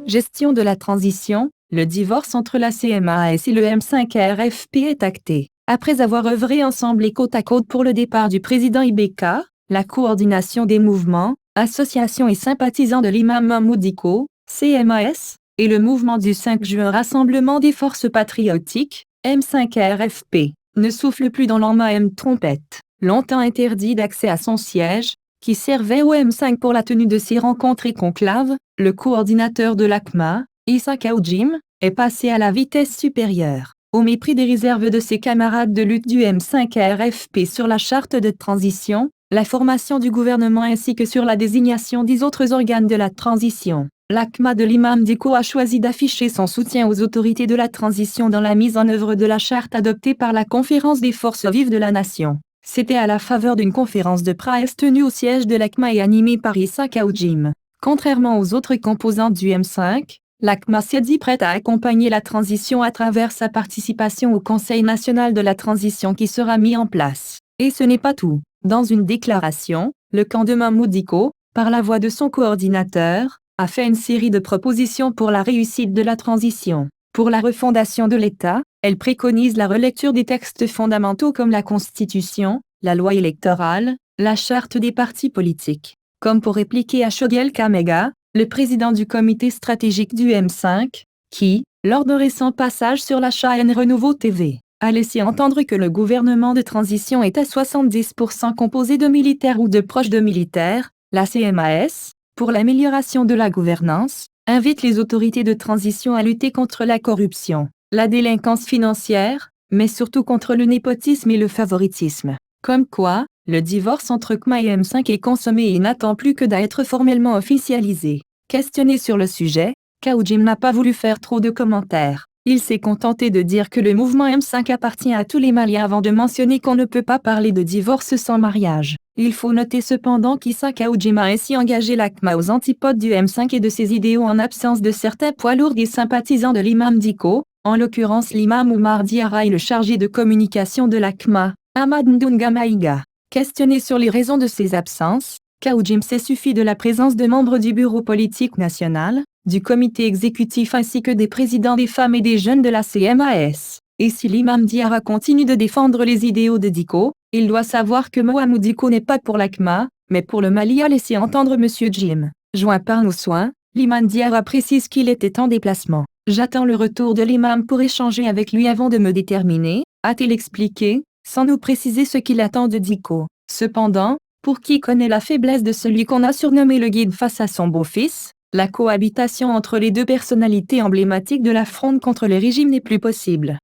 Gestion de la transition, le divorce entre la CMAS et le M5RFP est acté. Après avoir œuvré ensemble et côte à côte pour le départ du président Ibeka, la coordination des mouvements, associations et sympathisants de l'imam Mahmoud Dicko, CMAS, et le mouvement du 5 juin Rassemblement des forces patriotiques, M5RFP, ne souffle plus dans l'en-ma-M trompette. Longtemps interdit d'accès à son siège, qui servait au M5 pour la tenue de ses rencontres et conclaves, le coordinateur de l'ACMA, Issa Kaoujim, est passé à la vitesse supérieure, au mépris des réserves de ses camarades de lutte du M5RFP sur la charte de transition, la formation du gouvernement ainsi que sur la désignation des autres organes de la transition. L'ACMA de l'imam Dicko a choisi d'afficher son soutien aux autorités de la transition dans la mise en œuvre de la charte adoptée par la Conférence des forces vives de la nation. C'était à la faveur d'une conférence de presse tenue au siège de l'ACMA et animée par Issa Kaoujim. Contrairement aux autres composantes du M5, l'ACMA s'est dit prête à accompagner la transition à travers sa participation au Conseil national de la transition qui sera mis en place. Et ce n'est pas tout. Dans une déclaration, le camp de Mahmoud Dicko, par la voix de son coordinateur, a fait une série de propositions pour la réussite de la transition. Pour la refondation de l'État, elle préconise la relecture des textes fondamentaux comme la Constitution, la loi électorale, la charte des partis politiques. Comme pour répliquer à Shogel Kamega, le président du comité stratégique du M5, qui, lors de récents passages sur la chaîne Renouveau TV, a laissé entendre que le gouvernement de transition est à 70% composé de militaires ou de proches de militaires, la CMAS, pour l'amélioration de la gouvernance, invite les autorités de transition à lutter contre la corruption, la délinquance financière, mais surtout contre le népotisme et le favoritisme. Comme quoi, le divorce entre CMA et M5 est consommé et n'attend plus que d'être formellement officialisé. Questionné sur le sujet, Kaoujim n'a pas voulu faire trop de commentaires. Il s'est contenté de dire que le mouvement M5 appartient à tous les Maliens avant de mentionner qu'on ne peut pas parler de divorce sans mariage. Il faut noter cependant qu'Issa Kaoujim a ainsi engagé l'ACMA aux antipodes du M5 et de ses idéaux en absence de certains poids lourds et sympathisants de l'imam Dicko, en l'occurrence l'imam Oumar Diarra et le chargé de communication de l'ACMA, Ahmad Ndunga Maïga. Questionné sur les raisons de ces absences, Kaoujim s'est suffi de la présence de membres du bureau politique national, du comité exécutif ainsi que des présidents des femmes et des jeunes de la CMAS. Et si l'imam Diarra continue de défendre les idéaux de Dicko, il doit savoir que Mahmoud Dicko n'est pas pour l'ACMA, mais pour le Mali, a laissé entendre M. Jim. Joint par nos soins, l'imam Diarra précise qu'il était en déplacement. J'attends le retour de l'imam pour échanger avec lui avant de me déterminer, a-t-il expliqué, sans nous préciser ce qu'il attend de Dicko. Cependant, pour qui connaît la faiblesse de celui qu'on a surnommé le guide face à son beau-fils, la cohabitation entre les deux personnalités emblématiques de la fronde contre le régime n'est plus possible.